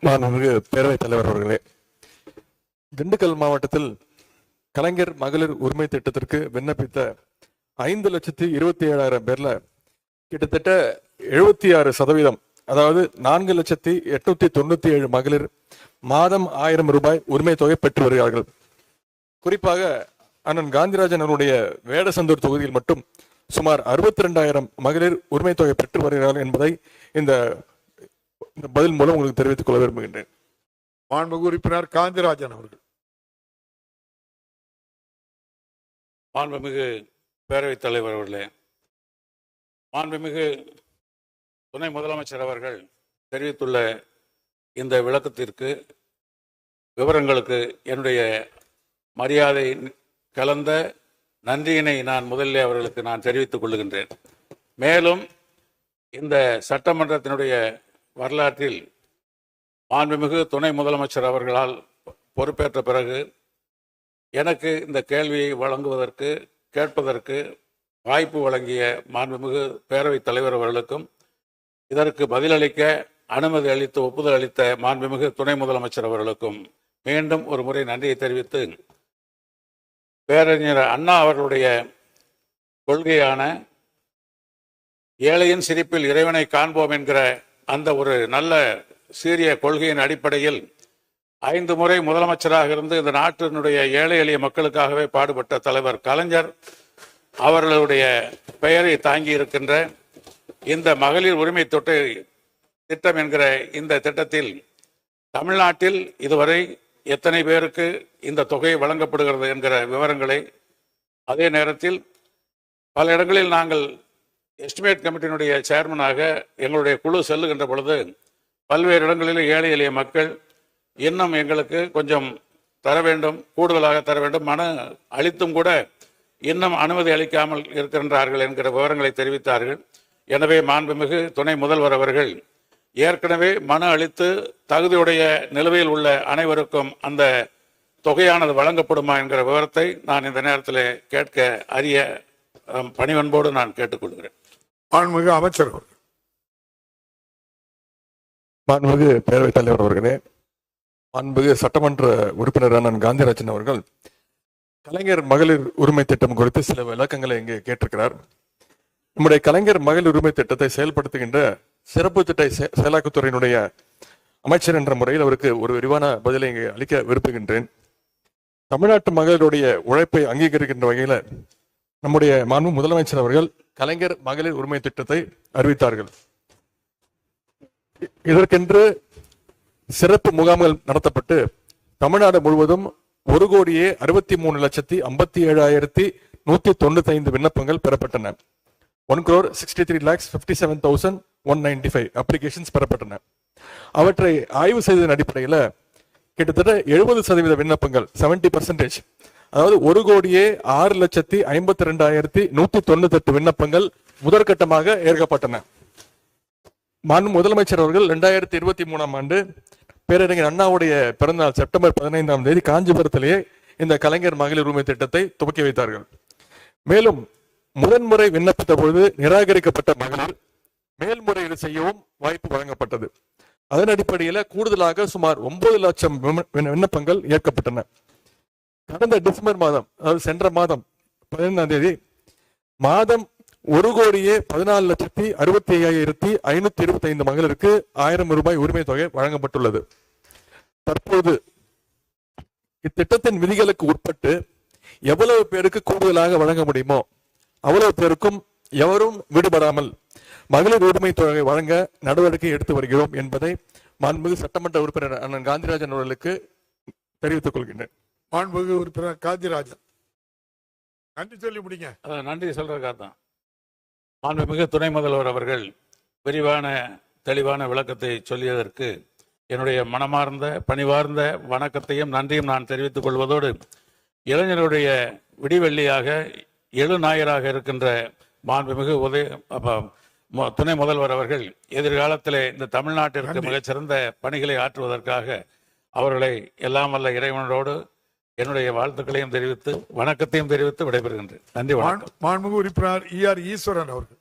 மாண்புமிகு பேரவைத் தலைவர் அவர்களே, திண்டுக்கல் மாவட்டத்தில் கலைஞர் மகளிர் உரிமை திட்டத்திற்கு விண்ணப்பித்த 5,27,000 பேர்ல கிட்டத்தட்ட 76%, அதாவது 4,897 மகளிர் மாதம் 1000 ரூபாய் உரிமை தொகை பெற்று வருகிறார்கள். குறிப்பாக அண்ணன் காந்திராஜன் அவருடைய வேடசந்தூர் தொகுதியில் மட்டும் சுமார் 62,000 மகளிர் உரிமை தொகை பெற்று வருகிறார்கள் என்பதை இந்த பதில் மூலம் உங்களுக்கு தெரிவித்துக் கொள்ள விரும்புகின்றேன். மாண்புமிகு உறுப்பினர் காந்திராஜன் அவர்கள். மாண்புமிகு பேரவைத் தலைவர் அவர்களே, மாண்புமிகு துணை முதலமைச்சர் அவர்கள் தெரிவித்துள்ள இந்த விளக்கத்திற்கு விவரங்களுக்கு என்னுடைய மரியாதை கலந்த நன்றியினை நான் முதலில் அவர்களுக்கு நான் தெரிவித்துக் கொள்ளுகின்றேன். மேலும் இந்த சட்டமன்றத்தினுடைய வரலாற்றில் மாண்புமிகு துணை முதலமைச்சர் அவர்களால் பொறுப்பேற்ற பிறகு எனக்கு இந்த கேள்வியை கேட்பதற்கு வாய்ப்பு வழங்கிய மாண்புமிகு பேரவைத் தலைவர் அவர்களுக்கும் இதற்கு பதிலளிக்க அனுமதி அளித்து ஒப்புதல் அளித்த மாண்புமிகு துணை முதலமைச்சர் அவர்களுக்கும் மீண்டும் ஒரு முறை நன்றியை தெரிவித்து, பேரறிஞர் அண்ணா அவர்களுடைய கொள்கையான ஏழையின் சிரிப்பில் இறைவனை காண்போம் என்கிற அந்த ஒரு நல்ல சீரிய கொள்கையின் அடிப்படையில் 5 முறை முதலமைச்சராக இருந்து இந்த நாட்டினுடைய ஏழை எளிய மக்களுக்காகவே பாடுபட்ட தலைவர் கலைஞர் அவர்களுடைய பெயரை தாங்கி இருக்கின்ற இந்த மகளிர் உரிமை திட்டம் என்கிற இந்த திட்டத்தில் தமிழ்நாட்டில் இதுவரை எத்தனை பேருக்கு இந்த தொகை வழங்கப்படுகிறது என்கிற விவரங்களை, அதே நேரத்தில் பல இடங்களில் நாங்கள் எஸ்டிமேட் கமிட்டியினுடைய சேர்மனாக எங்களுடைய குழு செல்லுகின்ற பொழுது பல்வேறு இடங்களில் ஏழை எளிய மக்கள் இன்னும் எங்களுக்கு கொஞ்சம் தர வேண்டும், கூடுதலாக தர வேண்டும், மனு அளித்தும் கூட இன்னும் அனுமதி அளிக்காமல் இருக்கின்றார்கள் என்கிற விவரங்களை தெரிவித்தார்கள். எனவே மாண்புமிகு துணை முதல்வர் அவர்கள் ஏற்கனவே மனு அளித்து தகுதியுடைய நிலுவையில் உள்ள அனைவருக்கும் அந்த தொகையானது வழங்கப்படுமா என்கிற விவரத்தை நான் இந்த நேரத்தில் கேட்க அறிய பணிவன்போடு நான் கேட்டுக்கொள்கிறேன். மாண்புமிகு அமைச்சர் அவர்கள். மாண்புமிகு பேரவைத் தலைவர் அவர்களே, மாண்புமிகு சட்டமன்ற உறுப்பினர் அண்ணன் காந்திராஜன் அவர்கள் கலைஞர் மகளிர் உரிமை திட்டம் குறித்து சில விளக்கங்களை இங்கே கேட்டிருக்கிறார். நம்முடைய கலைஞர் மகளிர் உரிமை திட்டத்தை செயல்படுத்துகின்ற சிறப்பு திட்ட செயலாக்கத்துறையினுடைய அமைச்சர் என்ற முறையில் அவருக்கு ஒரு விரிவான பதிலை இங்கே அளிக்க விரும்புகின்றேன். தமிழ்நாட்டு மகளிருடைய உழைப்பை அங்கீகரிக்கின்ற வகையில் நம்முடைய மாண்பு முதலமைச்சர் அவர்கள் கலைஞர் மகளிர் உரிமை திட்டத்தை அறிவித்தார்கள். இதற்கென்று சிறப்பு முகாம்கள் நடத்தப்பட்டு தமிழ்நாடு முழுவதும் 1,63,57,195 விண்ணப்பங்கள் பெறப்பட்டன. 1,63,57,195 அப்ளிகேஷன்ஸ் பெறப்பட்டன. அவற்றை ஆய்வு செய்ததன் அடிப்படையில் கிட்டத்தட்ட 70% விண்ணப்பங்கள் 70%, அதாவது 1,06,52,198 விண்ணப்பங்கள் முதற்கட்டமாக ஏற்கப்பட்டன. மாண்பு முதலமைச்சர் அவர்கள் 2023ஆம் ஆண்டு பேரறிஞர் அண்ணாவுடைய பிறந்தநாள் செப்டம்பர் 15ஆம் தேதி காஞ்சிபுரத்திலேயே இந்த கலைஞர் மகளிர் உரிமை திட்டத்தை துவக்கி வைத்தார்கள். மேலும் முதன்முறை விண்ணப்பித்த பொழுது நிராகரிக்கப்பட்ட மகளிர் மேல்முறையீடு செய்யவும் வாய்ப்பு வழங்கப்பட்டது. அதன் அடிப்படையில் கூடுதலாக சுமார் 9 லட்சம் விண்ணப்பங்கள் ஏற்கப்பட்டன. கடந்த டிசம்பர் மாதம், அதாவது சென்ற மாதம் 15ஆம் தேதி மாதம் 1,14,65,525 மகளிருக்கு 1000 ரூபாய் உரிமை தொகை வழங்கப்பட்டுள்ளது. தற்போது இத்திட்டத்தின் விதிகளுக்கு உட்பட்டு எவ்வளவு பேருக்கு கூடுதலாக வழங்க முடியுமோ அவ்வளவு பேருக்கும் எவரும் விடுபடாமல் மகளிர் உரிமை தொகை வழங்க நடவடிக்கை எடுத்து வருகிறோம் என்பதை மாண்புமிகு சட்டமன்ற உறுப்பினர் அண்ணன் காந்திராஜன் அவர்களுக்கு தெரிவித்துக் கொள்கின்றேன். மாண்புமிகு உறுப்பினர் காந்திராஜன், நன்றி சொல்லி முடிங்க. நன்றி சொல்றதுக்காக தான் மாண்புமிகு துணை முதல்வர் அவர்கள் விரிவான தெளிவான விளக்கத்தை சொல்லியதற்கு என்னுடைய மனமார்ந்த பணிவார்ந்த வணக்கத்தையும் நன்றியும் நான் தெரிவித்துக் கொள்வதோடு, இளைஞருடைய விடிவெள்ளியாக எழுநாயராக இருக்கின்ற மாண்புமிகு துணை முதல்வர் அவர்கள் எதிர்காலத்திலே இந்த தமிழ்நாட்டிற்கு மிகச்சிறந்த பணிகளை ஆற்றுவதற்காக அவர்களை எல்லாம் வல்ல இறைவனோடு என்னுடைய வாழ்த்துக்களையும் தெரிவித்து வணக்கத்தையும் தெரிவித்து விடைபெறுகின்றேன். நன்றி, வணக்கம். மாண்புமிகு உறுப்பினர் ER ஈஸ்வரன் அவர்கள்.